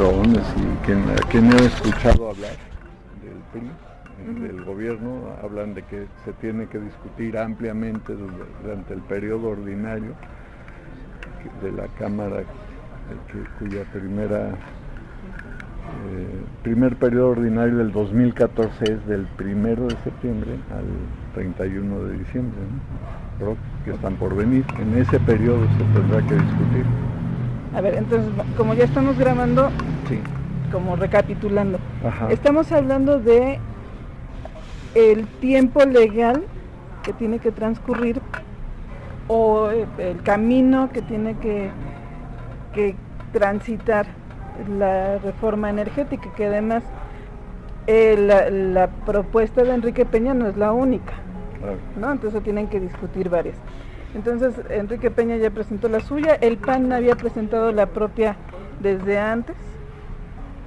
Raones y a quien he escuchado hablar del PRI, del gobierno, hablan de que se tiene que discutir ampliamente durante el periodo ordinario de la Cámara, cuya primer periodo ordinario del 2014 es del 1 de septiembre al 31 de diciembre, ¿no? Pero que están por venir. En ese periodo se tendrá que discutir. A ver, entonces, como ya estamos grabando, sí, como recapitulando, ajá, estamos hablando de el tiempo legal que tiene que transcurrir o el camino que tiene que transitar la reforma energética, que además la propuesta de Enrique Peña no es la única, claro, ¿no? Entonces tienen que discutir varias. Entonces Enrique Peña ya presentó la suya, el PAN había presentado la propia desde antes,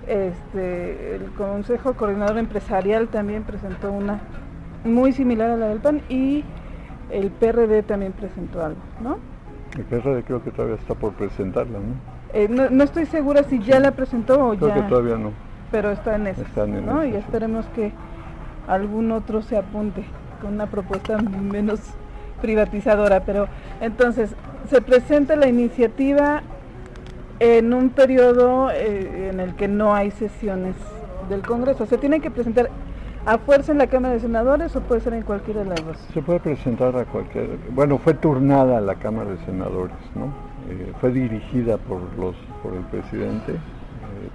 el Consejo Coordinador Empresarial también presentó una muy similar a la del PAN, y el PRD también presentó algo, ¿no? El PRD creo que todavía está por presentarla, ¿no? No estoy segura si ya la presentó o creo ya. Creo que todavía no. Pero están en eso, ¿no? Y esperemos que algún otro se apunte con una propuesta menos privatizadora. Pero entonces, se presenta la iniciativa en un periodo en el que no hay sesiones del Congreso. ¿Se tienen que presentar a fuerza en la Cámara de Senadores o puede ser en cualquiera de las dos? Se puede presentar a cualquier... Bueno, fue turnada a la Cámara de Senadores, ¿no? Fue dirigida por el presidente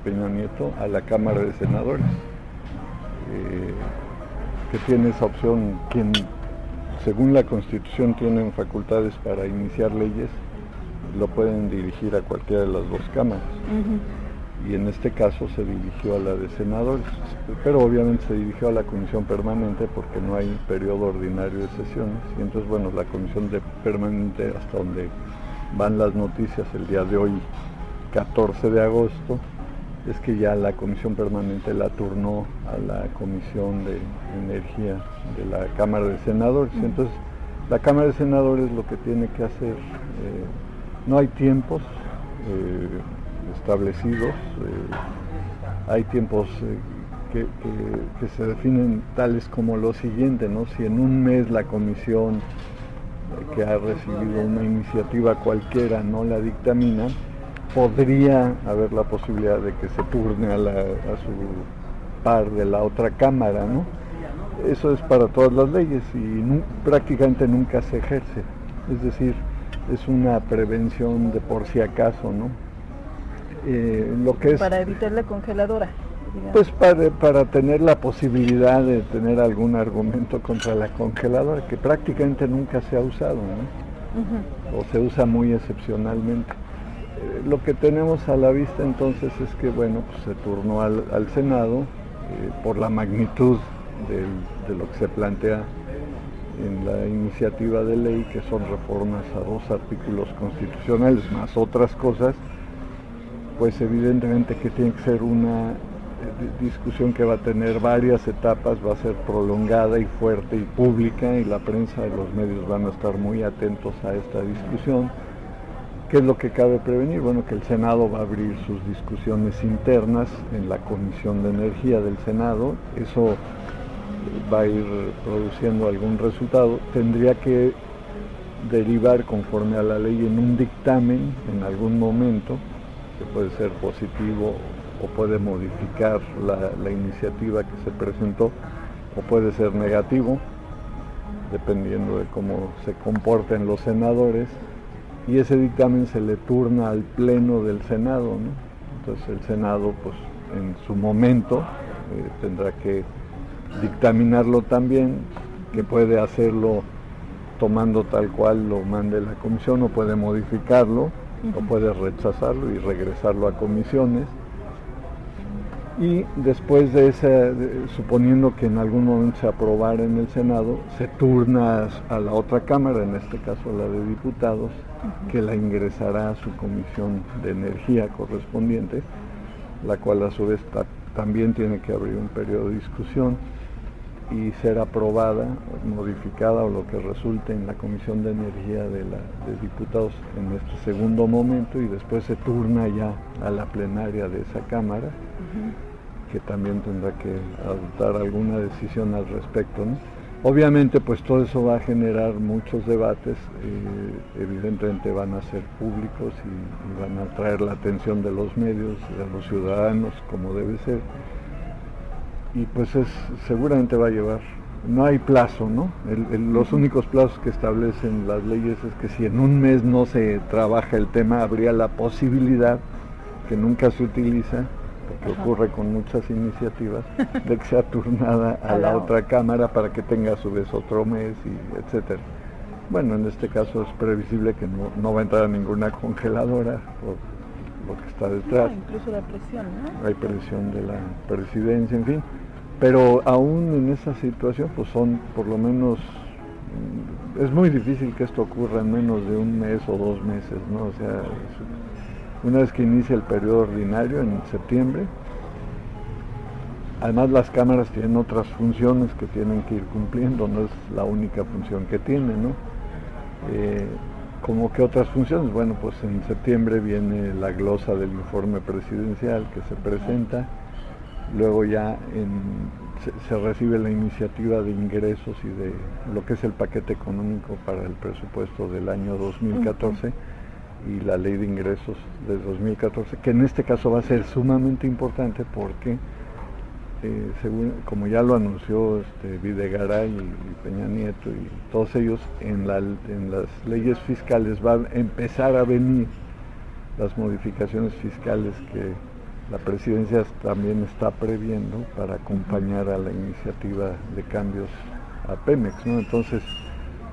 Peña Nieto a la Cámara de Senadores, que tiene esa opción. Quien, según la Constitución, tienen facultades para iniciar leyes, lo pueden dirigir a cualquiera de las dos cámaras. Y en este caso se dirigió a la de senadores, pero obviamente se dirigió a la comisión permanente porque no hay periodo ordinario de sesiones. Y entonces, bueno, la comisión permanente, hasta donde van las noticias el día de hoy, 14 de agosto, es que ya la comisión permanente la turnó a la comisión de energía de la Cámara de Senadores. Entonces, la Cámara de Senadores lo que tiene que hacer, no hay tiempos establecidos, hay tiempos que se definen tales como lo siguiente, ¿no? Si en un mes la comisión que ha recibido una iniciativa cualquiera no la dictamina, podría haber la posibilidad de que se turne a su par de la otra cámara, ¿no? Eso es para todas las leyes y prácticamente nunca se ejerce, es decir, es una prevención de por si acaso, ¿no? Lo que es para evitar la congeladora, digamos. Pues para tener la posibilidad de tener algún argumento contra la congeladora, que prácticamente nunca se ha usado, ¿no? O se usa muy excepcionalmente. Lo que tenemos a la vista entonces es que, bueno, pues se turnó al Senado por la magnitud de lo que se plantea en la iniciativa de ley, que son reformas a 2 artículos constitucionales más otras cosas. Pues evidentemente que tiene que ser una discusión que va a tener varias etapas, va a ser prolongada y fuerte y pública, y la prensa y los medios van a estar muy atentos a esta discusión. ¿Qué es lo que cabe prevenir? Bueno, que el Senado va a abrir sus discusiones internas en la Comisión de Energía del Senado. Eso va a ir produciendo algún resultado. Tendría que derivar conforme a la ley en un dictamen en algún momento, que puede ser positivo o puede modificar la iniciativa que se presentó, o puede ser negativo, dependiendo de cómo se comporten los senadores, y ese dictamen se le turna al Pleno del Senado, ¿no? Entonces el Senado, pues en su momento, tendrá que dictaminarlo también, que puede hacerlo tomando tal cual lo mande la comisión, o puede modificarlo, o puede rechazarlo y regresarlo a comisiones. Y después de suponiendo que en algún momento se aprobara en el Senado, se turna a la otra Cámara, en este caso la de Diputados, que la ingresará a su comisión de energía correspondiente, la cual a su vez también tiene que abrir un periodo de discusión. y ser aprobada, modificada o lo que resulte en la Comisión de Energía de Diputados en este segundo momento, y después se turna ya a la plenaria de esa Cámara, que también tendrá que adoptar alguna decisión al respecto, ¿no? Obviamente pues todo eso va a generar muchos debates, evidentemente van a ser públicos y van a atraer la atención de los medios, de los ciudadanos, como debe ser, y pues seguramente va a llevar, no hay plazo, ¿no? Los únicos plazos que establecen las leyes es que si en un mes no se trabaja el tema, habría la posibilidad, que nunca se utiliza, porque ocurre con muchas iniciativas, de que sea turnada a la otra Cámara para que tenga a su vez otro mes, y etcétera. Bueno, en este caso es previsible que no va a entrar a ninguna congeladora por lo que está detrás. Incluso la presión, ¿no? Hay presión de la presidencia, en fin. Pero aún en esa situación, pues son por lo menos, es muy difícil que esto ocurra en menos de un mes o 2 meses, ¿no? O sea, una vez que inicia el periodo ordinario en septiembre, además las cámaras tienen otras funciones que tienen que ir cumpliendo, no es la única función que tienen, ¿no? ¿Cómo que otras funciones? Bueno, pues en septiembre viene la glosa del informe presidencial que se presenta, luego ya se recibe la iniciativa de ingresos y de lo que es el paquete económico para el presupuesto del año 2014, y la ley de ingresos de 2014, que en este caso va a ser sumamente importante porque, según, como ya lo anunció Videgaray y Peña Nieto y todos ellos, en las leyes fiscales van a empezar a venir las modificaciones fiscales que la presidencia también está previendo para acompañar a la iniciativa de cambios a Pemex, ¿no? Entonces,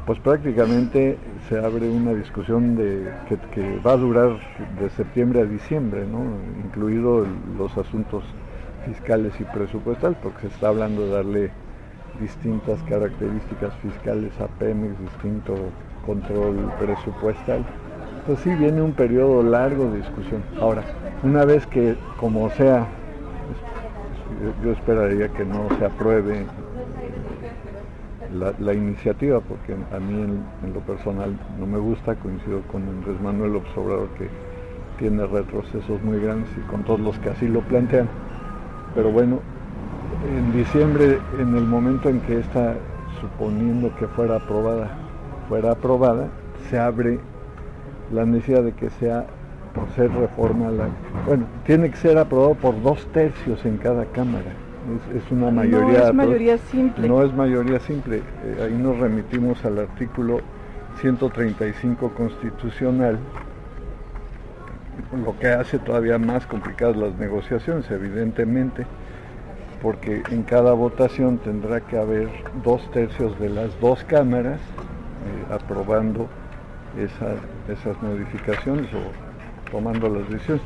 pues prácticamente se abre una discusión que va a durar de septiembre a diciembre, ¿no? Incluido los asuntos fiscales y presupuestales, porque se está hablando de darle distintas características fiscales a Pemex, distinto control presupuestal. Pues sí, viene un periodo largo de discusión. Ahora, una vez que, como sea, yo esperaría que no se apruebe la iniciativa, porque a mí en lo personal no me gusta, coincido con Andrés Manuel López Obrador, que tiene retrocesos muy grandes, y con todos los que así lo plantean. Pero bueno, en diciembre, en el momento en que esta, suponiendo que fuera aprobada, se abre la necesidad de que sea, por ser reforma, tiene que ser aprobado por 2/3 en cada Cámara. Es una mayoría. No es mayoría simple. No es mayoría simple. Ahí nos remitimos al artículo 135 constitucional, lo que hace todavía más complicadas las negociaciones, evidentemente, porque en cada votación tendrá que haber 2/3 de las 2 cámaras aprobando esas modificaciones o tomando las decisiones.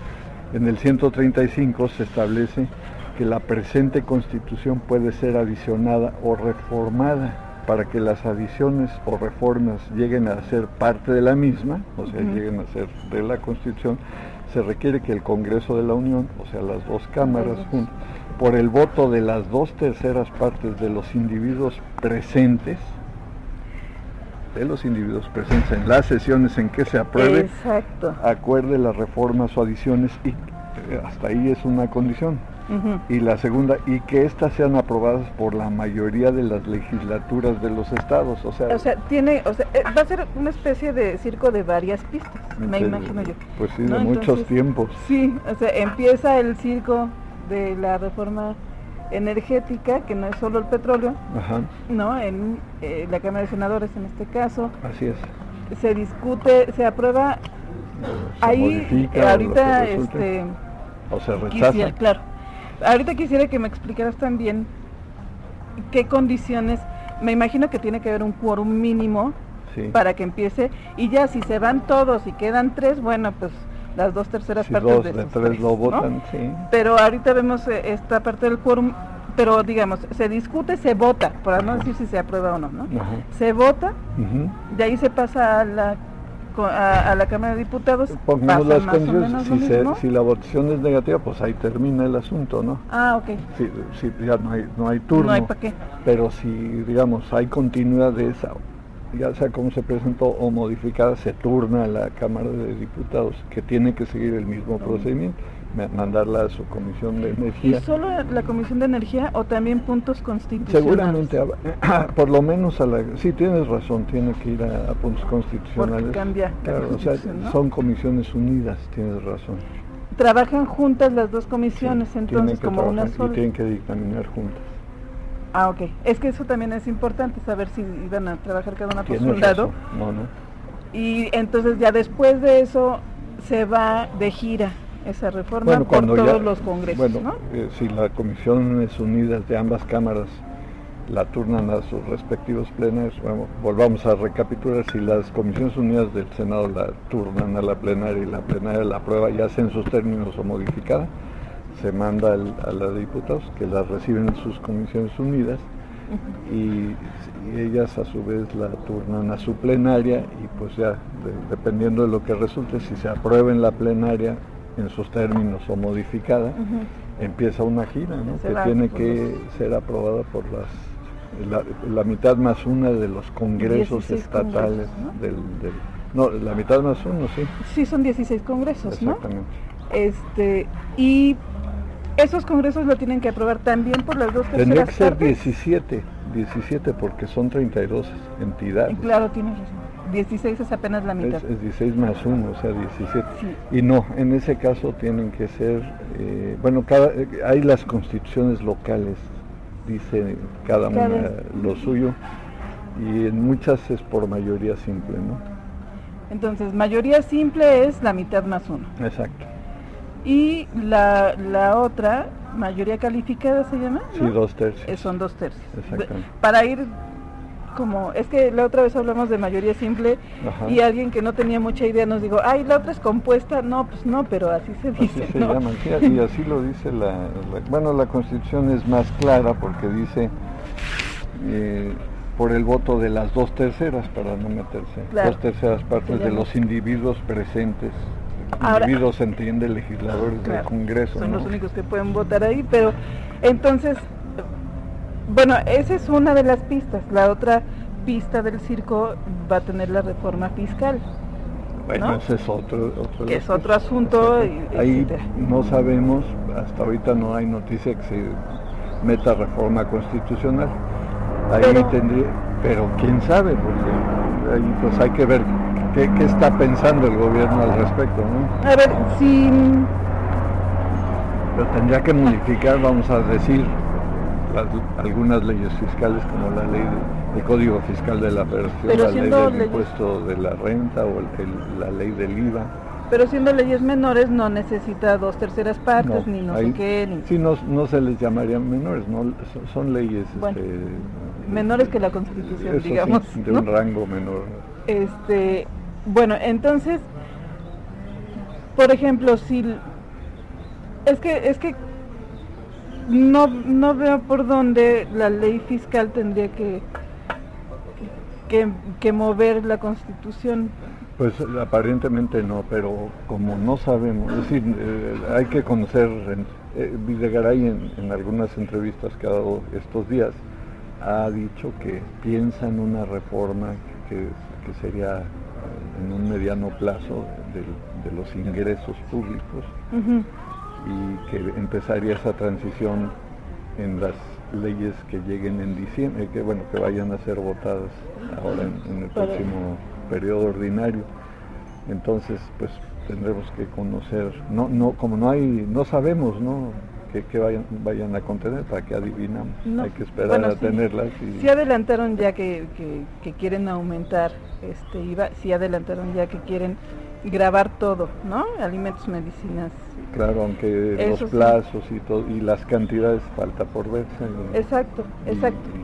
En el 135 se establece que la presente Constitución puede ser adicionada o reformada. Para que las adiciones o reformas lleguen a ser parte de la misma, o sea, lleguen a ser de la Constitución, se requiere que el Congreso de la Unión, o sea, las 2 cámaras juntas, por el voto de las 2/3 partes de los individuos presentes, en las sesiones en que se apruebe, acuerde las reformas o adiciones, y hasta ahí es una condición. Y la segunda, y que éstas sean aprobadas por la mayoría de las legislaturas de los estados. O sea, va a ser una especie de circo de varias pistas, me imagino yo. Pues sí, ¿no? De muchos tiempos. Sí, o sea, empieza el circo de la reforma energética, que no es solo el petróleo, ¿no? En la Cámara de Senadores, en este caso. Así es. Se discute, se aprueba, ahorita, o se rechaza. Ahorita quisiera que me explicaras también qué condiciones, me imagino que tiene que haber un quórum mínimo para que empiece, y ya si se van todos y quedan 3, bueno, pues las 2/3 partes de esos 3 lo votan, ¿no? Sí. Pero ahorita vemos esta parte del quórum, pero digamos, se discute, se vota, para no decir si se aprueba o no, ¿no? Se vota, de ahí se pasa a la a la Cámara de Diputados, pongamos las más o menos condiciones, si la votación es negativa, pues ahí termina el asunto, ¿no? Ok. Si ya no hay turno. No hay para qué. Pero si, digamos, hay continuidad de esa, ya sea como se presentó o modificada, se turna a la Cámara de Diputados, que tiene que seguir el mismo procedimiento, mandarla a su Comisión de Energía. ¿Y solo la Comisión de Energía o también puntos constitucionales? Seguramente, por lo menos sí, tienes razón, tiene que ir a puntos constitucionales. Porque cambia. Claro, o sea, ¿no? Son comisiones unidas, tienes razón. Trabajan juntas las dos comisiones, sí, entonces como una sola. Y tienen que dictaminar juntas. Ok. Es que eso también es importante, saber si iban a trabajar cada una por su lado. No. Y entonces ya después de eso se va de gira esa reforma por todos los congresos, ¿no? Si las comisiones unidas de ambas cámaras la turnan a sus respectivos plenarios, volvamos a recapitular, si las comisiones unidas del Senado la turnan a la plenaria y la plenaria la aprueba ya sea en sus términos o modificada, se manda a la de diputados, que las reciben en sus comisiones unidas, y ellas a su vez la turnan a su plenaria, y pues ya, dependiendo de lo que resulte, si se aprueba en la plenaria en sus términos o modificada, empieza una gira, ¿no? Que tiene que ser aprobada por la mitad más una de los congresos estatales, ¿no? La mitad más uno, sí. Sí, son 16 congresos, ¿no? Exactamente. Y esos congresos lo tienen que aprobar también por las dos terceras Tendría que ser partes. 17 porque son 32 entidades. Claro, tienes razón. 16 es apenas la mitad. Es 16 más 1, o sea, 17. Sí. Y no, en ese caso tienen que ser, hay las constituciones locales, dice cada una lo suyo, y en muchas es por mayoría simple, ¿no? Entonces, mayoría simple es la mitad más 1. Exacto. Y la otra, mayoría calificada se llama, ¿no? Sí, 2/3. Son 2/3. Exactamente. Para ir como, es que la otra vez hablamos de mayoría simple. Ajá. Y alguien que no tenía mucha idea nos dijo, la otra es compuesta, no, pues no, pero así se dice. Así se llama, y así lo dice la Constitución es más clara porque dice por el voto de las 2/3 para no meterse, claro. 2/3 partes de los individuos presentes. Ahora, individuos se entiende, legisladores del Congreso. Son, ¿no?, los únicos que pueden votar ahí, pero entonces, bueno, esa es una de las pistas. La otra pista del circo va a tener la reforma fiscal. Bueno, ¿no? Ese es otro que es otro asunto. Ahí no sabemos, hasta ahorita no hay noticia que se meta reforma constitucional. Ahí pero quién sabe, porque ahí pues hay que ver qué está pensando el gobierno al respecto, ¿no? A ver, si... Pero tendría que modificar, vamos a decir, algunas leyes fiscales como la ley del Código Fiscal de la Federación, la ley del impuesto de la renta o la ley del IVA. Pero siendo leyes menores no necesita 2/3 partes, ni no sé qué. Sí, no se les llamarían menores, no son leyes... Bueno, menores que la Constitución, eso digamos. Sí, de un rango menor. Bueno, entonces, por ejemplo, si... Es que no veo por dónde la ley fiscal tendría que mover la Constitución. Pues aparentemente no, pero como no sabemos, es decir, hay que conocer, Videgaray en algunas entrevistas que ha dado estos días, ha dicho que piensa en una reforma que sería en un mediano plazo de los ingresos públicos, y que empezaría esa transición en las leyes que lleguen en diciembre, que vayan a ser votadas ahora en el próximo periodo ordinario. Entonces pues tendremos que conocer, como no sabemos, ¿no?, que vayan a contener, para que adivinamos, hay que esperar a tenerlas. Sí adelantaron ya que quieren aumentar IVA, sí adelantaron ya que quieren gravar todo, ¿no? Alimentos, medicinas. Claro, aunque los plazos y todo, y las cantidades falta por verse. Exacto.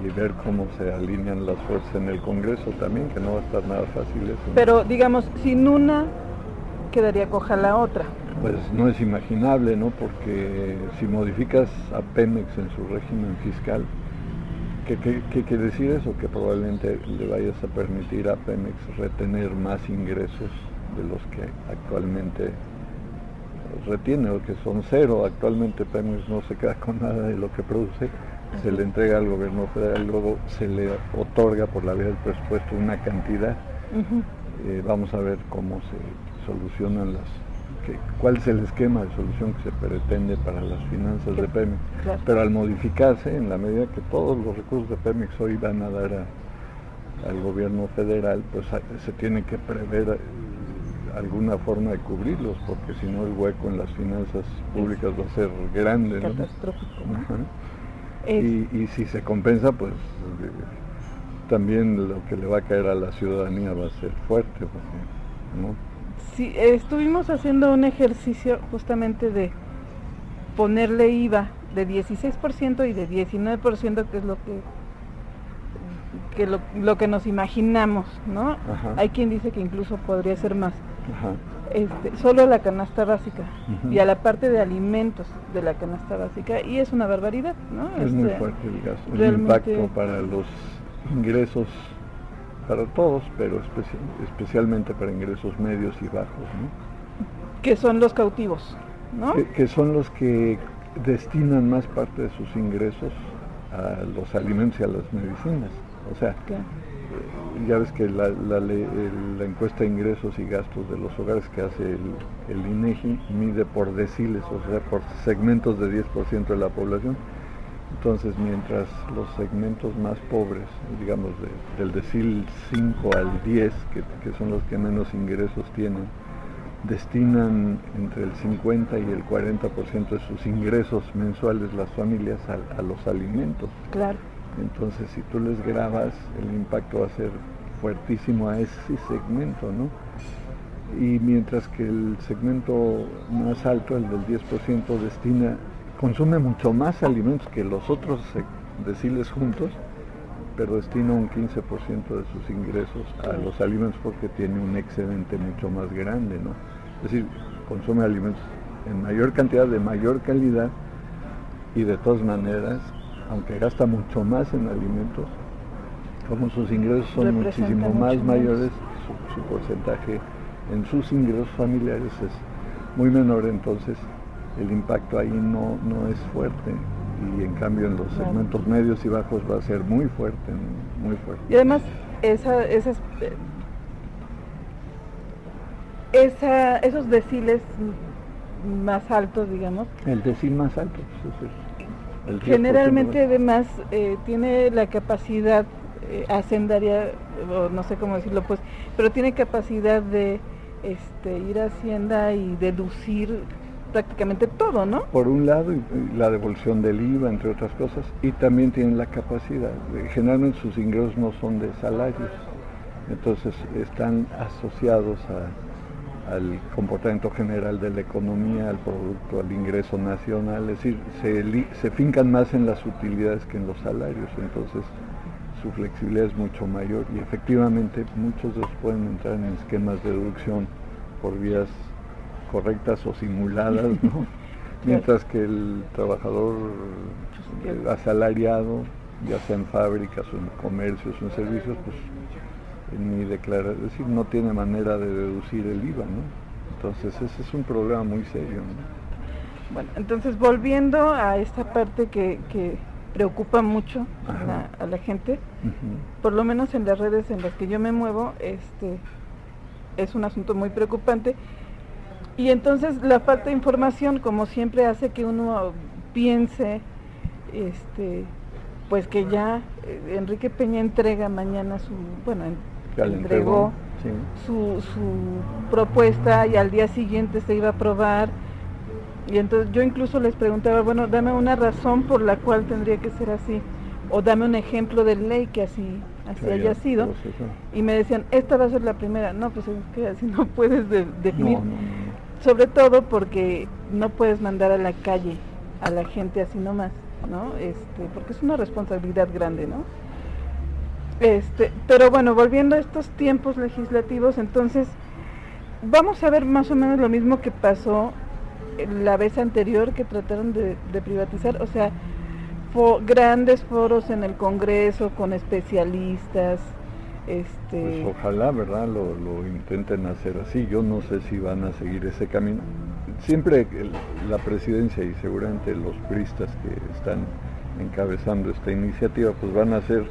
Y ver cómo se alinean las fuerzas en el Congreso también, que no va a estar nada fácil eso. Pero digamos, sin una quedaría coja la otra. Pues no es imaginable, ¿no? Porque si modificas a Pemex en su régimen fiscal, ¿qué quiere decir eso? Que probablemente le vayas a permitir a Pemex retener más ingresos de los que actualmente retiene, o que son cero. Actualmente Pemex no se queda con nada de lo que produce, se le entrega al gobierno federal, luego se le otorga por la vía del presupuesto una cantidad. Vamos a ver cómo se solucionan cuál es el esquema de solución que se pretende para las finanzas de Pemex. Claro. Pero al modificarse, en la medida que todos los recursos de Pemex hoy van a dar al gobierno federal, pues se tiene que prever alguna forma de cubrirlos, porque si no el hueco en las finanzas públicas va a ser grande, ¿no? Catastrófico, ¿no? Y si se compensa, pues también lo que le va a caer a la ciudadanía va a ser fuerte, porque, ¿no? Sí, estuvimos haciendo un ejercicio justamente de ponerle IVA de 16% y de 19%, que es lo que nos imaginamos, ¿no? Ajá. Hay quien dice que incluso podría ser más. Ajá. Solo a la canasta básica y a la parte de alimentos de la canasta básica, y es una barbaridad, ¿no? Es muy fuerte el gasto, el impacto para los ingresos, para todos, pero especialmente para ingresos medios y bajos, ¿no? Que son los cautivos, ¿no? Que son los que destinan más parte de sus ingresos a los alimentos y a las medicinas. O sea, claro. Ya ves que la encuesta de ingresos y gastos de los hogares que hace el INEGI mide por deciles, o sea, por segmentos de 10% de la población. Entonces, mientras los segmentos más pobres, digamos del decil 5 al 10, que son los que menos ingresos tienen, destinan entre el 50 y el 40% de sus ingresos mensuales, las familias, a los alimentos. Claro. Entonces, si tú les grabas, el impacto va a ser fuertísimo a ese segmento, ¿no? Y mientras que el segmento más alto, el del 10%, consume mucho más alimentos que los otros deciles juntos, pero destina un 15% de sus ingresos a los alimentos porque tiene un excedente mucho más grande, ¿no? Es decir, consume alimentos en mayor cantidad, de mayor calidad, y de todas maneras, aunque gasta mucho más en alimentos, como sus ingresos son muchísimo más mayores, su porcentaje en sus ingresos familiares es muy menor, entonces el impacto ahí no es fuerte, y en cambio en los segmentos medios y bajos va a ser muy fuerte, muy fuerte. Y además esos deciles más altos, digamos, el decil más alto, pues, generalmente además tiene la capacidad hacendaria, o no sé cómo decirlo, pues, pero tiene capacidad de ir a Hacienda y deducir prácticamente todo, ¿no? Por un lado, la devolución del IVA, entre otras cosas, y también tienen la capacidad, generalmente sus ingresos no son de salarios, entonces están asociados al comportamiento general de la economía, al producto, al ingreso nacional, es decir, se fincan más en las utilidades que en los salarios, entonces su flexibilidad es mucho mayor, y efectivamente muchos de ellos pueden entrar en esquemas de deducción por vías correctas o simuladas, ¿no? Mientras que el trabajador asalariado, ya sea en fábricas o en comercios o en servicios, pues ni declarar, es decir, no tiene manera de deducir el IVA, ¿no? Entonces ese es un problema muy serio, ¿no? Bueno, entonces volviendo a esta parte que preocupa mucho a la gente, por lo menos en las redes en las que yo me muevo, es un asunto muy preocupante. Y entonces la falta de información, como siempre, hace que uno piense, pues que ya Enrique Peña entrega mañana entregó sí, su propuesta, y al día siguiente se iba a aprobar. Y entonces yo incluso les preguntaba, bueno, dame una razón por la cual tendría que ser así, o dame un ejemplo de ley que así haya sido. Y me decían, esta va a ser la primera. No, pues es que así no puedes definir. No. Sobre todo porque no puedes mandar a la calle a la gente así nomás, ¿no? Porque es una responsabilidad grande, ¿no? Pero bueno, volviendo a estos tiempos legislativos, entonces vamos a ver más o menos lo mismo que pasó la vez anterior que trataron de privatizar, o sea, grandes foros en el Congreso con especialistas, Pues ojalá, ¿verdad?, lo intenten hacer así. Yo no sé si van a seguir ese camino. Siempre la presidencia y seguramente los priistas que están encabezando esta iniciativa, pues van a hacer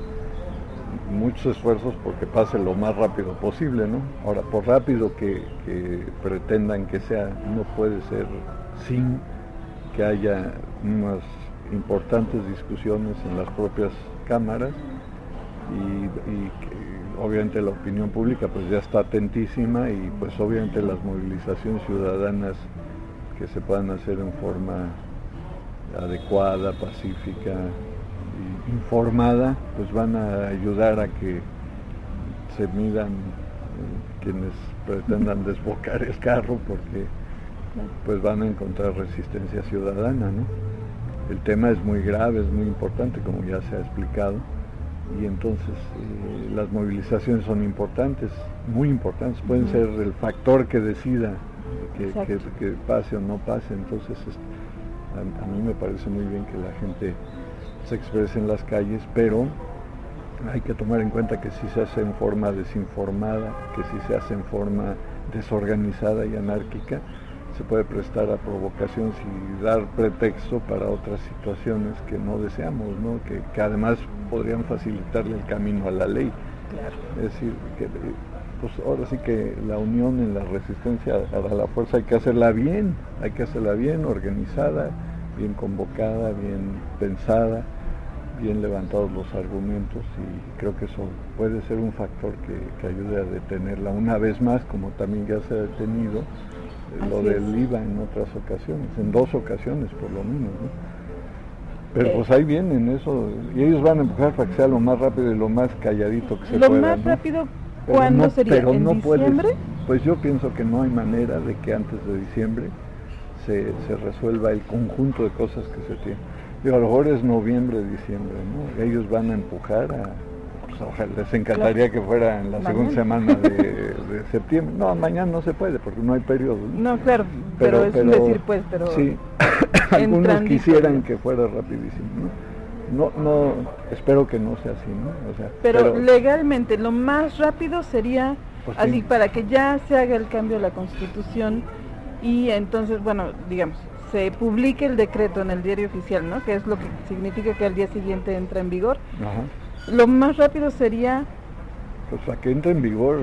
muchos esfuerzos porque pase lo más rápido posible, ¿no? Ahora, por rápido que pretendan que sea, no puede ser sin que haya unas importantes discusiones en las propias cámaras y que, obviamente la opinión pública pues ya está atentísima y pues obviamente las movilizaciones ciudadanas que se puedan hacer en forma adecuada, pacífica y informada, pues van a ayudar a que se midan quienes pretendan desbocar el carro, porque pues van a encontrar resistencia ciudadana, ¿no? El tema es muy grave, es muy importante, como ya se ha explicado, y entonces las movilizaciones son importantes, muy importantes, pueden ser el factor que decida que pase o no pase. Entonces a mí me parece muy bien que la gente se exprese en las calles, pero hay que tomar en cuenta que si se hace en forma desinformada, que si se hace en forma desorganizada y anárquica, se puede prestar a provocaciones y dar pretexto para otras situaciones que no deseamos, ¿no? Que además podrían facilitarle el camino a la ley. Claro. Es decir, que pues ahora sí que la unión en la resistencia a la fuerza hay que hacerla bien, organizada, bien convocada, bien pensada, bien levantados los argumentos, y creo que eso puede ser un factor que ayude a detenerla una vez más, como también ya se ha detenido lo del IVA en otras ocasiones, en 2 ocasiones por lo menos, ¿no? Pero pues ahí vienen eso, y ellos van a empujar para que sea lo más rápido y lo más calladito que se pueda. ¿Lo más rápido cuándo sería? ¿En diciembre? Pues yo pienso que no hay manera de que antes de diciembre se resuelva el conjunto de cosas que se tienen. Digo, a lo mejor es noviembre, diciembre, ¿no? Ellos van a empujar pues ojalá, les encantaría que fuera en la segunda semana de septiembre. No, mañana no se puede porque no hay periodo, ¿no? No, claro, pero es decir, pues, pero... Sí, algunos quisieran que fuera rapidísimo, ¿no? No, espero que no sea así, ¿no? O sea, pero legalmente lo más rápido sería pues así, sí, para que ya se haga el cambio a la Constitución y entonces, bueno, digamos, se publique el decreto en el diario oficial, ¿no? Que es lo que significa que al día siguiente entra en vigor. Ajá. Lo más rápido sería... Pues para que entre en vigor,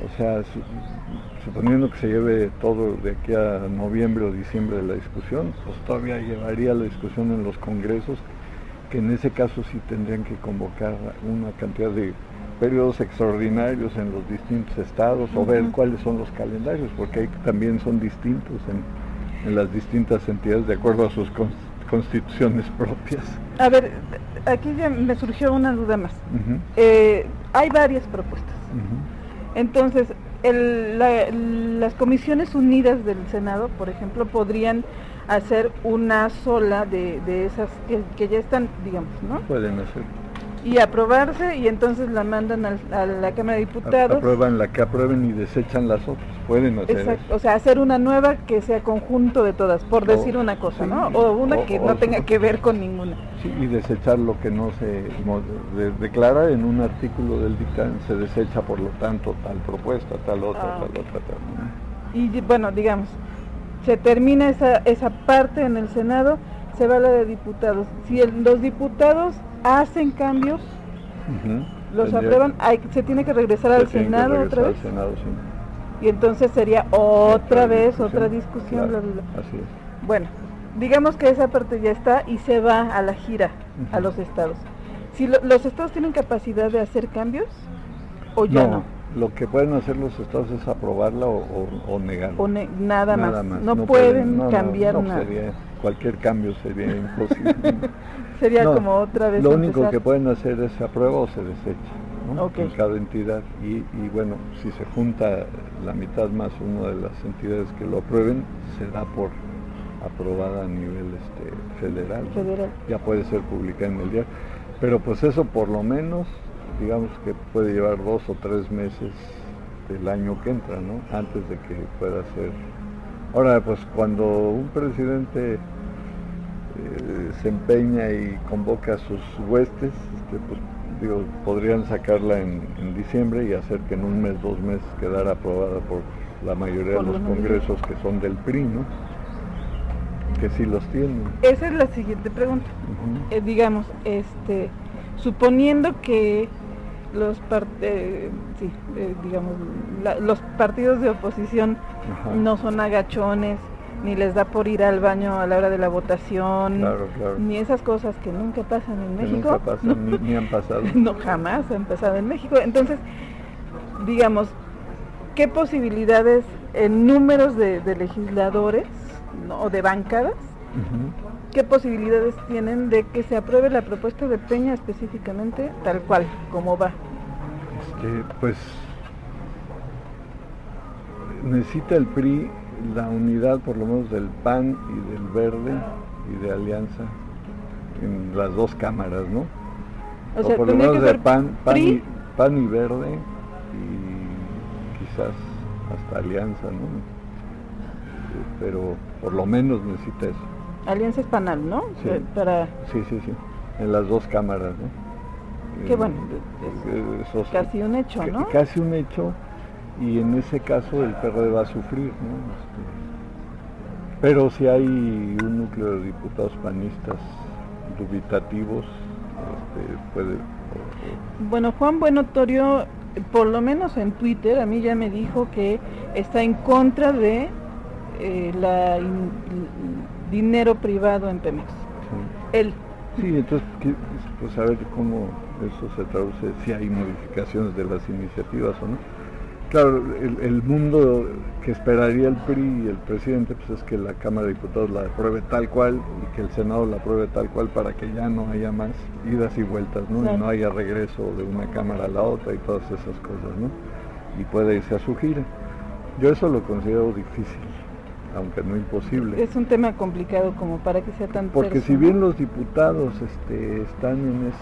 o sea, suponiendo que se lleve todo de aquí a noviembre o diciembre de la discusión, pues todavía llevaría la discusión en los congresos, que en ese caso sí tendrían que convocar una cantidad de periodos extraordinarios en los distintos estados, o ver cuáles son los calendarios, porque ahí también son distintos en las distintas entidades de acuerdo a sus constituciones propias. A ver, aquí ya me surgió una duda más. Hay varias propuestas. Entonces, las comisiones unidas del Senado, por ejemplo, podrían hacer una sola de esas que ya están, digamos, ¿no? Pueden hacer. Y aprobarse, y entonces la mandan a la Cámara de Diputados. Aprueban la que aprueben y desechan las otras. Pueden hacer. Exacto. Eso. O sea, hacer una nueva que sea conjunto de todas, por decir una cosa, sí, ¿no? O una que no tenga que ver con ninguna. Sí, y desechar lo que no se declara en un artículo del dictamen, se desecha, por lo tanto, tal propuesta, tal otra, tal otra, tal. Y bueno, digamos, se termina esa parte en el Senado, se va a la de diputados. Si los diputados hacen cambios, los aprueban, se tiene que regresar al Senado otra vez. Al Senado, sí. Y entonces sería otra discusión, claro, bla. Así es. Bueno, digamos que esa parte ya está y se va a la gira a los estados. Si los estados tienen capacidad de hacer cambios o ya no. Lo que pueden hacer los estados es aprobarla o negarla. Nada más. No pueden cambiar nada. Cualquier cambio sería imposible. Sería como otra vez. Lo único que pueden hacer es se aprueba o se desecha, ¿no? En cada entidad. Y bueno, si se junta la mitad más una de las entidades que lo aprueben, se da por aprobada a nivel federal. Ya puede ser publicada en el diario. Pero pues eso por lo menos, digamos que puede llevar 2 o 3 meses del año que entra, ¿no? Antes de que pueda ser. Ahora, pues cuando un presidente se empeña y convoca a sus huestes, pues digo, podrían sacarla en diciembre y hacer que en un mes, 2 meses quedara aprobada por la mayoría de los congresos que son del PRI, ¿no? Que sí los tienen. Esa es la siguiente pregunta. Digamos, suponiendo que los los partidos de oposición no son agachones, ni les da por ir al baño a la hora de la votación, claro. ni esas cosas que nunca pasan en México. Nunca pasan, ni han pasado. No, jamás han pasado en México. Entonces, digamos, ¿qué posibilidades en números de legisladores, ¿no?, o de bancadas, qué posibilidades tienen de que se apruebe la propuesta de Peña específicamente tal cual, como va? Pues necesita el PRI la unidad por lo menos del PAN y del Verde y de Alianza en las dos cámaras, ¿no? O sea, por lo menos de PAN y Verde y quizás hasta Alianza, ¿no? Pero por lo menos necesita eso. Alianza es panal, ¿no? Sí, sí, en las dos cámaras, ¿no? Qué bueno, es casi un hecho, ¿no? Casi un hecho, y en ese caso el PRD va a sufrir, ¿no? Pero si hay un núcleo de diputados panistas dubitativos, puede... Bueno, Juan Buenotorio, por lo menos en Twitter, a mí ya me dijo que está en contra de dinero privado en Pemex. Sí. Él. Sí, entonces, pues a ver cómo eso se traduce, si hay modificaciones de las iniciativas o no. Claro, el mundo que esperaría el PRI y el presidente, pues es que la Cámara de Diputados la apruebe tal cual y que el Senado la apruebe tal cual para que ya no haya más idas y vueltas, ¿no? Claro. Y no haya regreso de una Cámara a la otra y todas esas cosas, ¿no? Y puede irse a su gira. Yo eso lo considero difícil, aunque no imposible. Es un tema complicado como para que sea tan porque terso, si bien los diputados están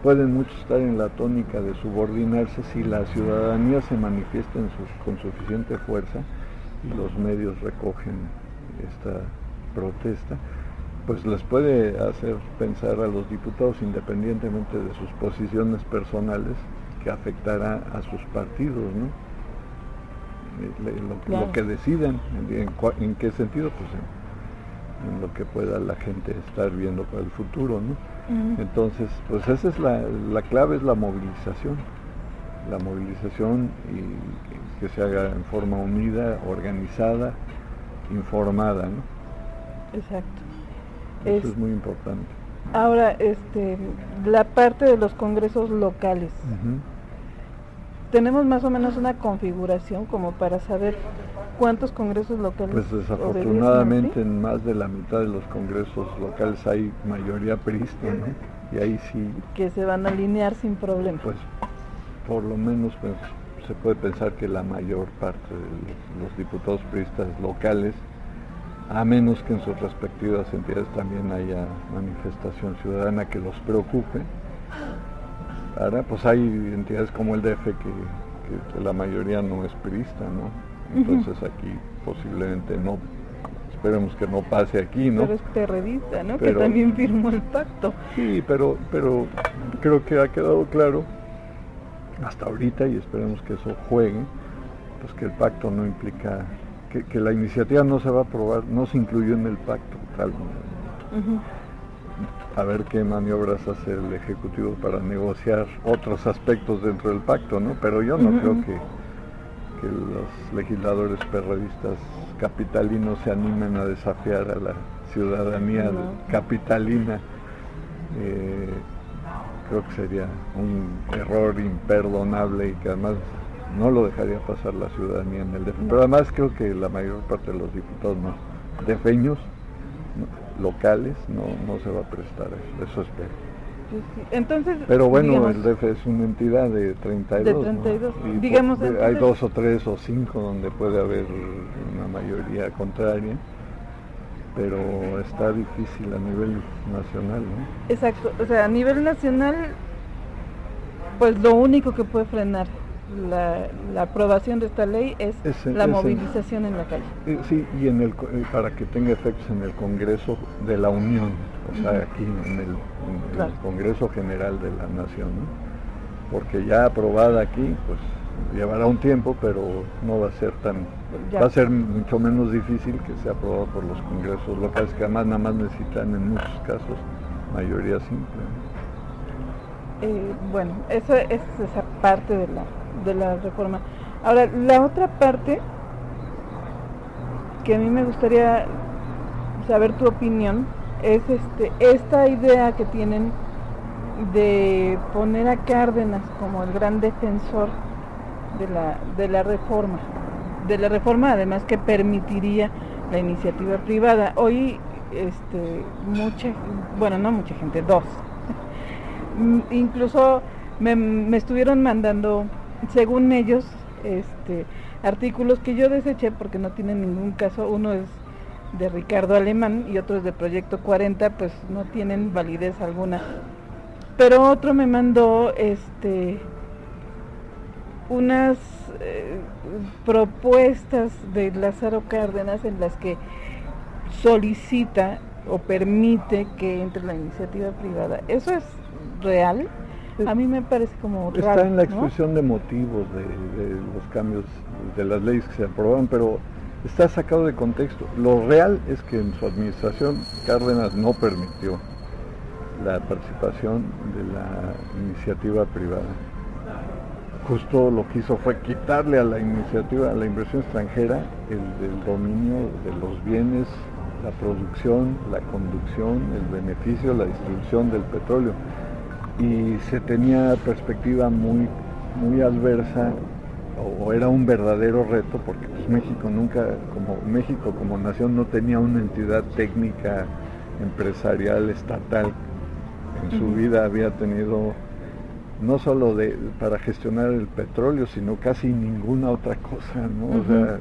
pueden muchos estar en la tónica de subordinarse, si la ciudadanía se manifiesta con suficiente fuerza y los medios recogen esta protesta, pues les puede hacer pensar a los diputados, independientemente de sus posiciones personales, que afectará a sus partidos, ¿no? Lo que decidan, ¿en qué sentido? Pues en lo que pueda la gente estar viendo para el futuro, ¿no? Entonces, pues esa es la clave, es la movilización y que se haga en forma unida, organizada, informada, ¿no? Exacto. Eso es muy importante. Ahora, la parte de los congresos locales. ¿Tenemos más o menos una configuración como para saber cuántos congresos locales? Pues desafortunadamente en más de la mitad de los congresos locales hay mayoría priista, ¿no? Y ahí sí... que se van a alinear sin problema. Pues por lo menos pues, se puede pensar que la mayor parte de los diputados priistas locales, a menos que en sus respectivas entidades también haya manifestación ciudadana que los preocupe. Ahora, pues hay entidades como el DF que la mayoría no es priista, ¿no? Entonces aquí posiblemente no, esperemos que no pase aquí, ¿no? Pero es perredista, ¿no? Que también firmó el pacto. Sí, pero creo que ha quedado claro hasta ahorita, y esperemos que eso juegue, pues que el pacto no implica, que la iniciativa no se va a aprobar, no se incluyó en el pacto tal. A ver qué maniobras hace el Ejecutivo para negociar otros aspectos dentro del pacto, ¿no? Pero yo no creo que los legisladores perredistas capitalinos se animen a desafiar a la ciudadanía capitalina. Creo que sería un error imperdonable y que además no lo dejaría pasar la ciudadanía en el DF. Pero además creo que la mayor parte de los diputados defeños, locales, no se va a prestar eso espero. Entonces, pero bueno, digamos, el DF es una entidad de 32, de 32. ¿no? Y digamos, entonces, hay 2 o 3 o 5 donde puede haber una mayoría contraria, pero está difícil a nivel nacional, ¿no? Exacto, o sea, a nivel nacional, pues lo único que puede frenar la aprobación de esta ley es la movilización en la calle. Sí, y para que tenga efectos en el Congreso de la Unión, o sea, aquí en el Congreso General de la Nación, ¿no? porque ya aprobada aquí, pues llevará un tiempo, pero no va a ser va a ser mucho menos difícil que sea aprobado por los congresos locales, que además nada más necesitan en muchos casos mayoría simple. Bueno, esa es esa parte de la reforma. Ahora, la otra parte que a mí me gustaría saber tu opinión es esta idea que tienen de poner a Cárdenas como el gran defensor de la reforma, además que permitiría la iniciativa privada. Hoy no mucha gente, dos incluso me estuvieron mandando, según ellos, artículos que yo deseché porque no tienen ningún caso. Uno es de Ricardo Alemán y otro es de Proyecto 40, pues no tienen validez alguna. Pero otro me mandó unas propuestas de Lázaro Cárdenas en las que solicita o permite que entre la iniciativa privada. ¿Eso es real? A mí me parece como está raro, en la exposición, ¿no?, de motivos de los cambios de las leyes que se aprobaron, pero está sacado de contexto. Lo real es que en su administración Cárdenas no permitió la participación de la iniciativa privada. Justo lo que hizo fue quitarle a la iniciativa, a la inversión extranjera, el dominio de los bienes, la producción, la conducción, el beneficio, la distribución del petróleo. Y se tenía perspectiva muy adversa, o era un verdadero reto, porque pues México como nación no tenía una entidad técnica empresarial estatal. En su vida había tenido no solo para gestionar el petróleo, sino casi ninguna otra cosa, ¿no? O sea,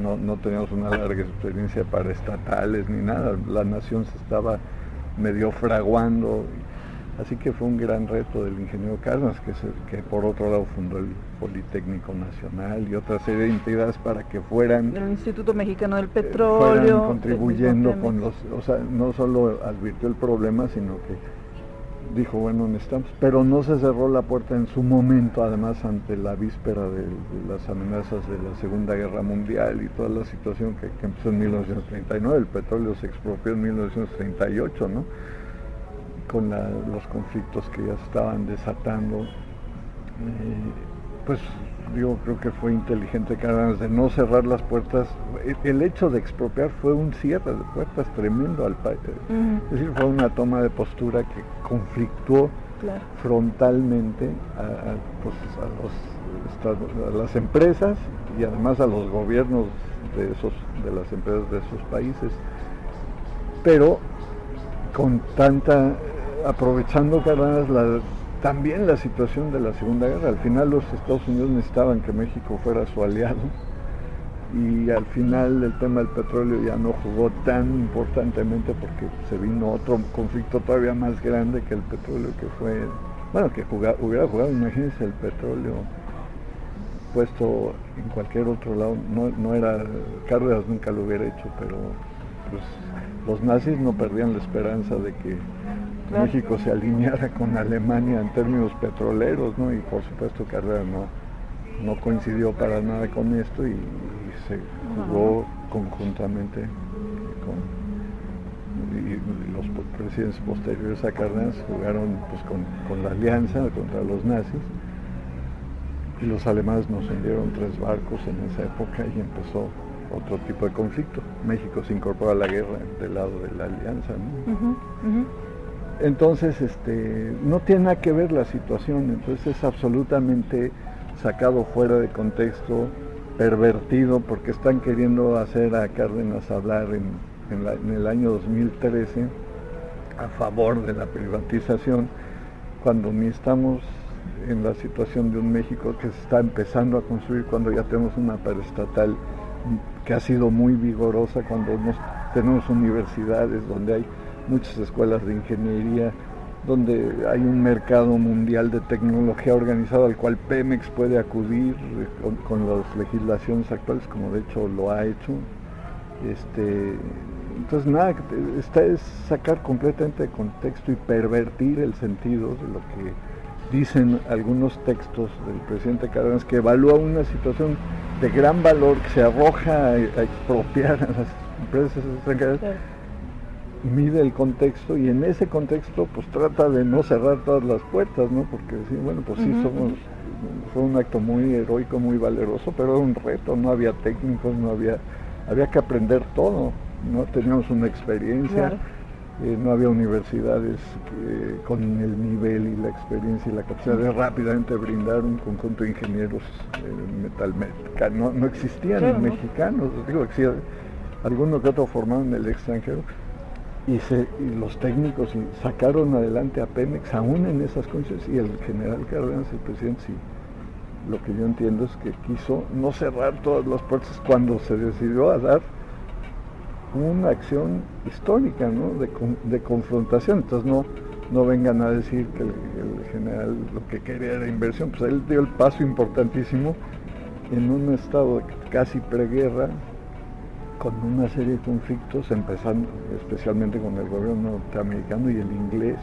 no teníamos una larga experiencia para estatales ni nada. La nación se estaba medio fraguando. Así que fue un gran reto del ingeniero Cárdenas, que por otro lado fundó el Politécnico Nacional y otra serie de entidades para que fueran... El Instituto Mexicano del Petróleo... fueran contribuyendo con los... O sea, no solo advirtió el problema, sino que dijo, bueno, necesitamos... Pero no se cerró la puerta en su momento, además, ante la víspera de las amenazas de la Segunda Guerra Mundial y toda la situación que empezó en 1939. El petróleo se expropió en 1938, ¿no?, con los conflictos que ya se estaban desatando. Pues yo creo que fue inteligente Cárdenas de no cerrar las puertas. El hecho de expropiar fue un cierre de puertas tremendo al país. Es decir, fue una toma de postura que conflictuó frontalmente a las empresas y además a los gobiernos de las empresas de esos países. Pero aprovechando Cárdenas también la situación de la Segunda Guerra. Al final los Estados Unidos necesitaban que México fuera su aliado, y al final el tema del petróleo ya no jugó tan importantemente, porque se vino otro conflicto todavía más grande que el petróleo, que fue, bueno, que hubiera jugado, imagínense, el petróleo puesto en cualquier otro lado, no era, Cárdenas nunca lo hubiera hecho, pero pues los nazis no perdían la esperanza de que México se alineara con Alemania en términos petroleros, ¿no? Y por supuesto Cárdenas no coincidió para nada con esto, y se jugó conjuntamente y los presidentes posteriores a Cárdenas jugaron pues con la alianza contra los nazis, y los alemanes nos hundieron 3 barcos en esa época y empezó otro tipo de conflicto. México se incorpora a la guerra del lado de la alianza, ¿no? Entonces, no tiene nada que ver la situación. Entonces es absolutamente sacado fuera de contexto, pervertido, porque están queriendo hacer a Cárdenas hablar en el año 2013 a favor de la privatización, cuando ni estamos en la situación de un México que se está empezando a construir, cuando ya tenemos una paraestatal que ha sido muy vigorosa, cuando tenemos universidades donde hay muchas escuelas de ingeniería, donde hay un mercado mundial de tecnología organizado al cual Pemex puede acudir con las legislaciones actuales, como de hecho lo ha hecho. Entonces nada, es sacar completamente de contexto y pervertir el sentido de lo que dicen algunos textos del presidente Cárdenas que evalúa una situación de gran valor, que se arroja a expropiar a las empresas extranjeras, claro. Mide el contexto y en ese contexto pues trata de no cerrar todas las puertas, ¿no? Porque sí, bueno, pues sí fue un acto muy heroico, muy valeroso, pero era un reto, no había técnicos, había que aprender todo, no teníamos una experiencia, claro. No había universidades con el nivel y la experiencia y la capacidad de rápidamente brindar un conjunto de ingenieros metalmecánicos, no existían, claro, mexicanos, digo, existían algunos que otros formaron en el extranjero, y los técnicos sacaron adelante a Pemex aún en esas condiciones, y el general Cárdenas, el presidente, sí, lo que yo entiendo es que quiso no cerrar todas las puertas cuando se decidió a dar una acción histórica, ¿no? de confrontación. Entonces no vengan a decir que el general lo que quería era inversión, pues él dio el paso importantísimo en un estado de casi preguerra, con una serie de conflictos, empezando especialmente con el gobierno norteamericano y el inglés,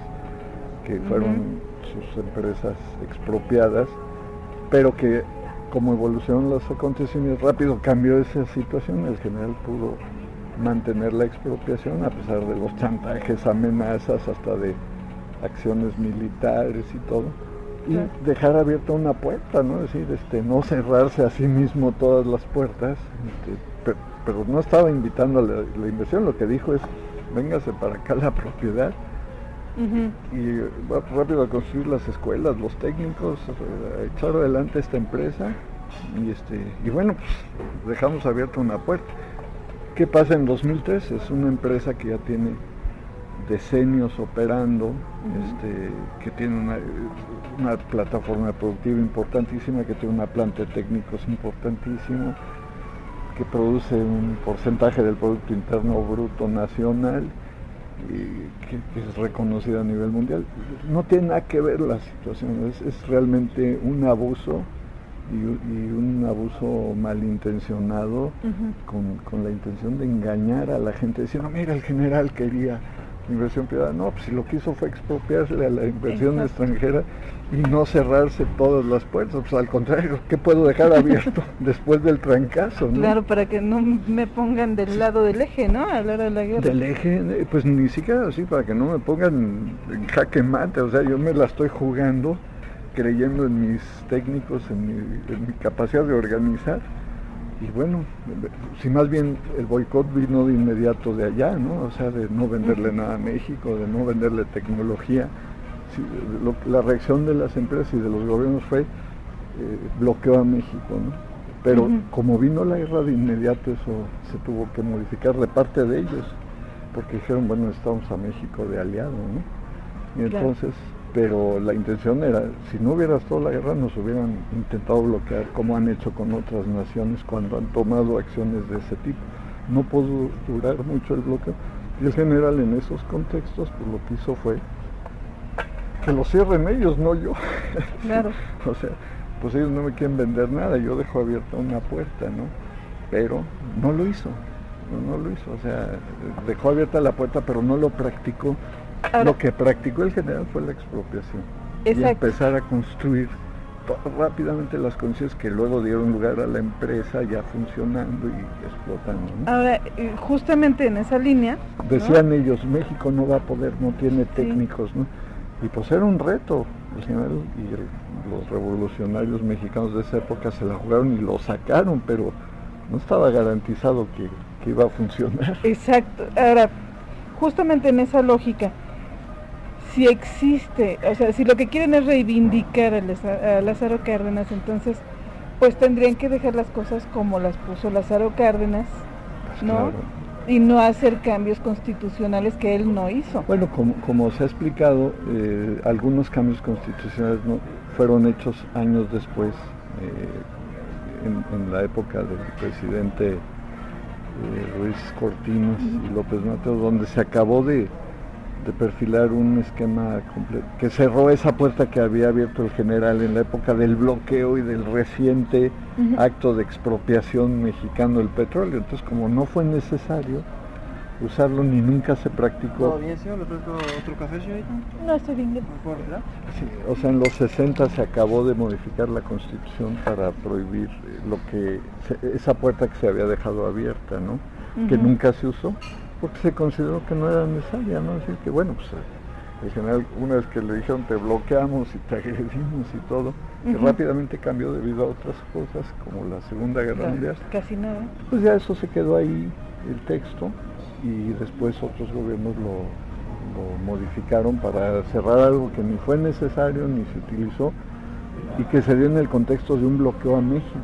que fueron sus empresas expropiadas, pero que como evolucionaron los acontecimientos rápido cambió esa situación. El general pudo mantener la expropiación a pesar de los chantajes, amenazas, hasta de acciones militares y todo, y dejar abierta una puerta, ¿no? Es decir, no cerrarse a sí mismo todas las puertas, pero no estaba invitando a la inversión. Lo que dijo es: véngase para acá la propiedad, y va rápido a construir las escuelas, los técnicos, a echar adelante esta empresa, y bueno, pues dejamos abierta una puerta. ¿Qué pasa en 2003? Es una empresa que ya tiene decenios operando, que tiene una plataforma productiva importantísima, que tiene una planta de técnicos importantísimo, que produce un porcentaje del Producto Interno Bruto Nacional, y que es reconocida a nivel mundial. No tiene nada que ver la situación, es realmente un abuso, y un abuso malintencionado, con la intención de engañar a la gente, diciendo: mira, el general quería inversión privada. No, pues si lo que hizo fue expropiarse a la inversión extranjera y no cerrarse todas las puertas. Pues al contrario, ¿qué puedo dejar abierto después del trancazo, ¿no? Claro, para que no me pongan del lado del eje, ¿no? A la hora de la guerra. Del eje, pues ni siquiera así, para que no me pongan en jaque mate. O sea, yo me la estoy jugando, creyendo en mis técnicos, en mi capacidad de organizar. Y bueno, si más bien el boicot vino de inmediato de allá, ¿no? O sea, de no venderle nada a México, de no venderle tecnología. Sí, la reacción de las empresas y de los gobiernos fue bloqueo a México, ¿no? Pero como vino la guerra, de inmediato eso se tuvo que modificar de parte de ellos, porque dijeron: bueno, estamos a México de aliado, ¿no? Y entonces, pero la intención era, si no hubiera estado la guerra, nos hubieran intentado bloquear, como han hecho con otras naciones cuando han tomado acciones de ese tipo. No pudo durar mucho el bloqueo, y el general en esos contextos, pues lo que hizo fue que lo cierren ellos, no yo. Claro. O sea, pues ellos no me quieren vender nada, yo dejo abierta una puerta, ¿no? Pero no lo hizo, o sea, dejó abierta la puerta, pero no lo practicó. Ahora, lo que practicó el general fue la expropiación. Exacto. Y empezar a construir rápidamente las condiciones que luego dieron lugar a la empresa ya funcionando y explotando, ¿no? Ahora, justamente en esa línea, decían, ¿no?, ellos: México no va a poder, no tiene técnicos, ¿no? Y pues era un reto. El general y los revolucionarios mexicanos de esa época se la jugaron y lo sacaron, pero no estaba garantizado que iba a funcionar. Exacto. Ahora, justamente en esa lógica, si existe, o sea, si lo que quieren es reivindicar a Lázaro Cárdenas, entonces pues tendrían que dejar las cosas como las puso Lázaro Cárdenas, ¿no? Claro. Y no hacer cambios constitucionales que él no hizo. Bueno, como se ha explicado, algunos cambios constitucionales no fueron hechos años después, en la época del presidente Ruiz Cortines y López Mateos, donde se acabó de perfilar un esquema completo, que cerró esa puerta que había abierto el general en la época del bloqueo y del reciente acto de expropiación mexicano del petróleo. Entonces, como no fue necesario, usarlo ni nunca se practicó. ¿Todo bien, señor? ¿Le ofrezco otro café, señorita? No, estoy bien. ¿Me puedo retirar? Sí, o sea, en los 60 se acabó de modificar la Constitución para prohibir esa puerta que se había dejado abierta, ¿no? Que nunca se usó, porque se consideró que no era necesaria, ¿no? Así que bueno, pues el general, una vez que le dijeron te bloqueamos y te agredimos y todo, que rápidamente cambió debido a otras cosas, como la Segunda Guerra Mundial. Casi nada. Pues ya eso se quedó ahí, el texto, y después otros gobiernos lo modificaron para cerrar algo que ni fue necesario ni se utilizó y que se dio en el contexto de un bloqueo a México.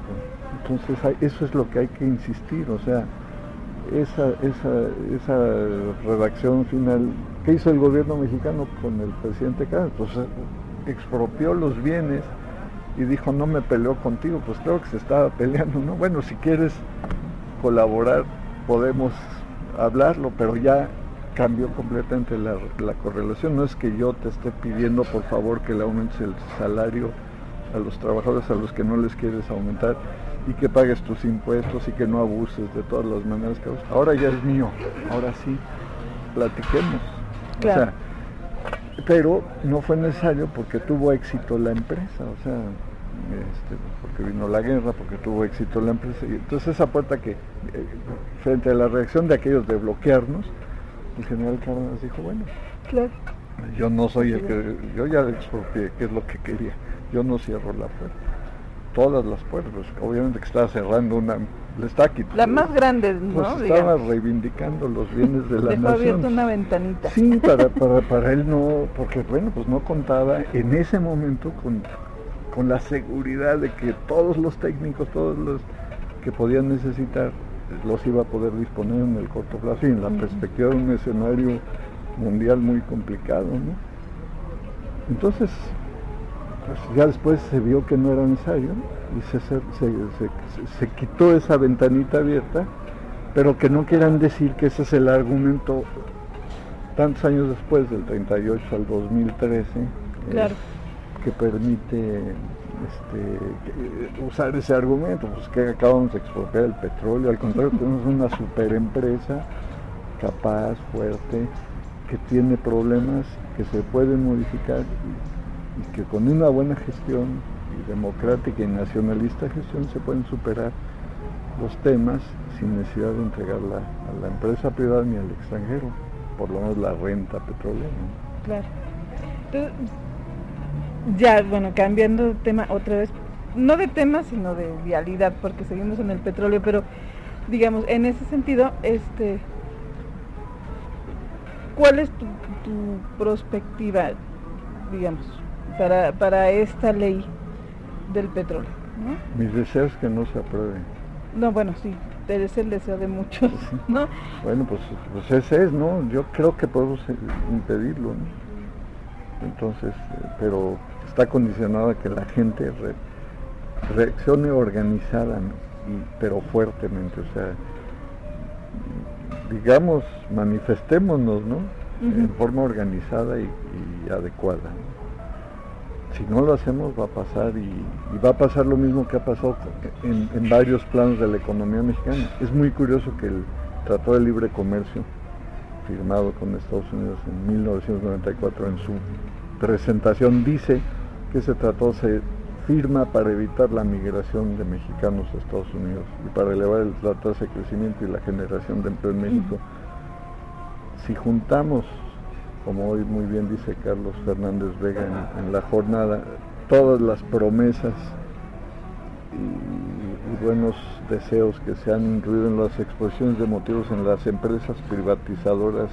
Entonces eso es lo que hay que insistir, o sea, esa redacción final que hizo el gobierno mexicano con el presidente Carlos, pues expropió los bienes y dijo no me peleo contigo, pues claro que se estaba peleando, ¿no? Bueno, si quieres colaborar podemos hablarlo, pero ya cambió completamente la correlación. No es que yo te esté pidiendo por favor que le aumentes el salario a los trabajadores a los que no les quieres aumentar y que pagues tus impuestos y que no abuses de todas las maneras que haces. Ahora ya es mío, ahora sí, platiquemos. Claro. O sea, pero no fue necesario porque tuvo éxito la empresa, o sea, porque vino la guerra, porque tuvo éxito la empresa, y entonces esa puerta que, frente a la reacción de aquellos de bloquearnos, el general Cárdenas dijo, bueno, claro, yo no soy el que, yo ya expropié, que es lo que quería, yo no cierro la puerta, todas las puertas, obviamente que estaba cerrando una, le está quitando, la más grande, ¿no? Pues estaba reivindicando los bienes de la nación. Dejó abierta una ventanita. Sí, para él no, porque bueno, pues no contaba en ese momento con la seguridad de que todos los técnicos, todos los que podían necesitar, los iba a poder disponer en el corto plazo y en la perspectiva de un escenario mundial muy complicado, ¿no? Entonces, pues ya después se vio que no era necesario y se quitó esa ventanita abierta, pero que no quieran decir que ese es el argumento tantos años después, del 38 al 2013, claro, que permite usar ese argumento, pues que acabamos de expropiar el petróleo. Al contrario, tenemos una super empresa capaz, fuerte, que tiene problemas que se pueden modificar y que con una buena gestión y democrática y nacionalista gestión se pueden superar los temas sin necesidad de entregarla a la empresa privada ni al extranjero, por lo menos la renta petrolera, ¿no? Claro. Entonces, ya, bueno, cambiando de tema otra vez, no de tema, sino de vialidad, porque seguimos en el petróleo, pero digamos, en ese sentido, ¿cuál es tu perspectiva, digamos, para esta ley del petróleo, ¿no? Mis deseos que no se apruebe. No, bueno, sí, es el deseo de muchos, ¿no? Bueno, pues ese es, ¿no? Yo creo que podemos impedirlo, ¿no? Entonces, pero está condicionado a que la gente reaccione organizada, ¿no? Pero fuertemente, o sea, digamos, manifestémonos, ¿no? En forma organizada y adecuada, ¿no? Si no lo hacemos va a pasar y va a pasar lo mismo que ha pasado en varios planos de la economía mexicana. Es muy curioso que el Tratado de Libre Comercio, firmado con Estados Unidos en 1994, en su presentación dice que ese tratado se firma para evitar la migración de mexicanos a Estados Unidos y para elevar la tasa de crecimiento y la generación de empleo en México. Si juntamos, como hoy muy bien dice Carlos Fernández Vega en la jornada, todas las promesas y buenos deseos que se han incluido en las exposiciones de motivos en las empresas privatizadoras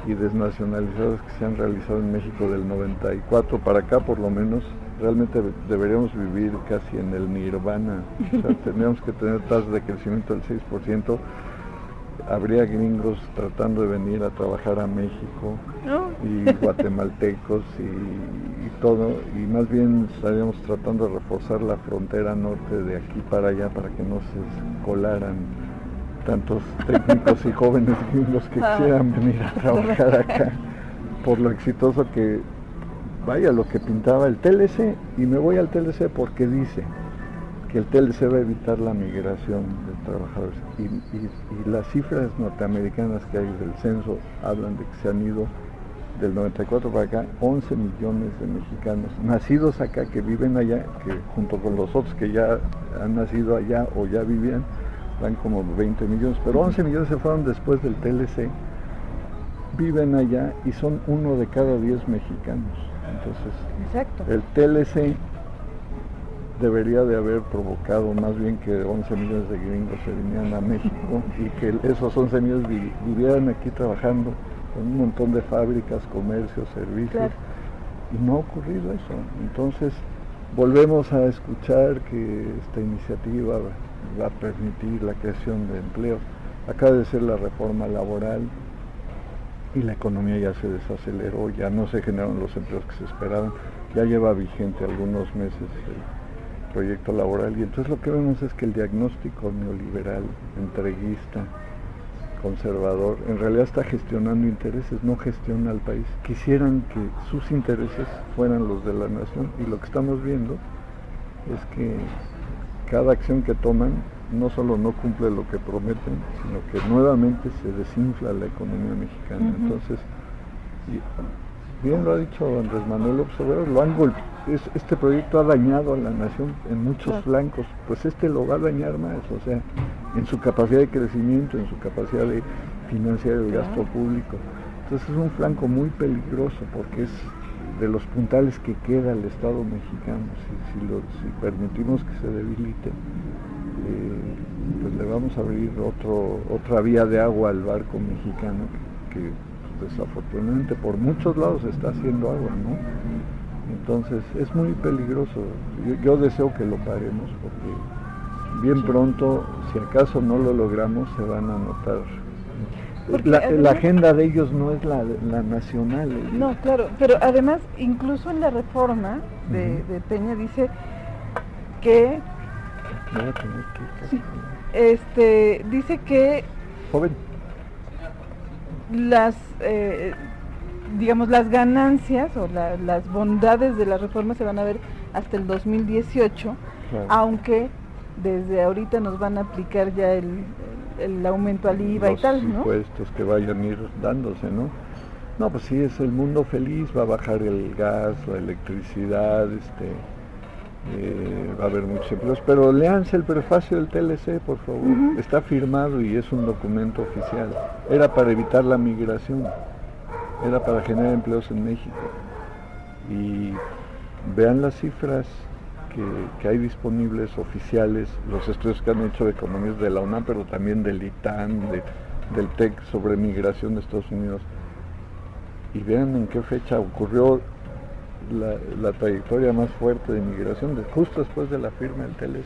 y desnacionalizadas que se han realizado en México del 94 para acá, por lo menos, realmente deberíamos vivir casi en el nirvana. O sea, tendríamos que tener tasas de crecimiento del 6%. Habría gringos tratando de venir a trabajar a México, y guatemaltecos y todo, y más bien estaríamos tratando de reforzar la frontera norte de aquí para allá para que no se colaran tantos técnicos y jóvenes gringos que quisieran venir a trabajar acá, por lo exitoso que, vaya, lo que pintaba el TLC. Y me voy al TLC porque dice que el TLC va a evitar la migración de trabajadores. Y las cifras norteamericanas que hay del censo hablan de que se han ido del 94 para acá 11 millones de mexicanos nacidos acá, que viven allá, que junto con los otros que ya han nacido allá o ya vivían, van como 20 millones, pero 11 millones se fueron después del TLC, viven allá y son 1 de cada 10 mexicanos. Entonces, exacto, el TLC debería de haber provocado más bien que 11 millones de gringos se vinieran a México y que esos 11 millones vivieran aquí trabajando con un montón de fábricas, comercios, servicios, claro. Y no ha ocurrido eso. Entonces volvemos a escuchar que esta iniciativa va a permitir la creación de empleo. Acaba de ser la reforma laboral y la economía ya se desaceleró, ya no se generaron los empleos que se esperaban, ya lleva vigente algunos meses el proyecto laboral, y entonces lo que vemos es que el diagnóstico neoliberal, entreguista, conservador, en realidad está gestionando intereses, no gestiona al país. Quisieran que sus intereses fueran los de la nación, y lo que estamos viendo es que cada acción que toman no solo no cumple lo que prometen, sino que nuevamente se desinfla la economía mexicana. Entonces, bien lo ha dicho Andrés Manuel López Obrador, este proyecto ha dañado a la nación en muchos flancos, pues este lo va a dañar más, o sea, en su capacidad de crecimiento, en su capacidad de financiar el gasto público. Entonces es un flanco muy peligroso, porque es de los puntales que queda el Estado mexicano. Si permitimos que se debilite, pues le vamos a abrir otra vía de agua al barco mexicano que desafortunadamente por muchos lados está haciendo agua, ¿no? Entonces es muy peligroso. Yo deseo que lo paremos, porque bien pronto, si acaso no lo logramos, se van a notar. La agenda de ellos no es la nacional. No, claro, pero además incluso en la reforma de Peña dice que dice que joven, las digamos las ganancias o las bondades de la reforma se van a ver hasta el 2018, aunque desde ahorita nos van a aplicar ya el aumento al IVA y tal, ¿no? Los impuestos que vayan a ir dándose, ¿no? No, pues sí, es el mundo feliz, va a bajar el gas, la electricidad, va a haber muchos empleos, pero léanse el prefacio del TLC, por favor. Está firmado y es un documento oficial. Era para evitar la migración, era para generar empleos en México. Y vean las cifras que hay disponibles, oficiales, los estudios que han hecho de economías de la UNAM, pero también del ITAM, del TEC sobre migración de Estados Unidos. Y vean en qué fecha ocurrió la trayectoria más fuerte de migración, justo después de la firma del TLC.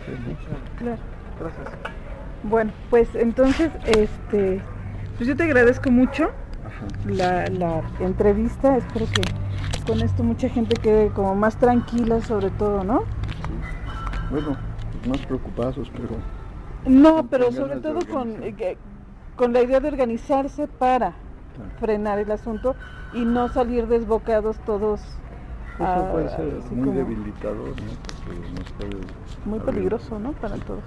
Claro. Gracias. Bueno, pues entonces, pues yo te agradezco mucho la entrevista. Espero que con esto mucha gente quede como más tranquila, sobre todo, ¿no? Sí. Bueno, más preocupados, pero... No, pero sobre todo con la idea de organizarse para frenar el asunto y no salir desbocados todos. Eso puede ser muy debilitador, ¿no? Porque nos puede muy peligroso, ¿no? Para todos.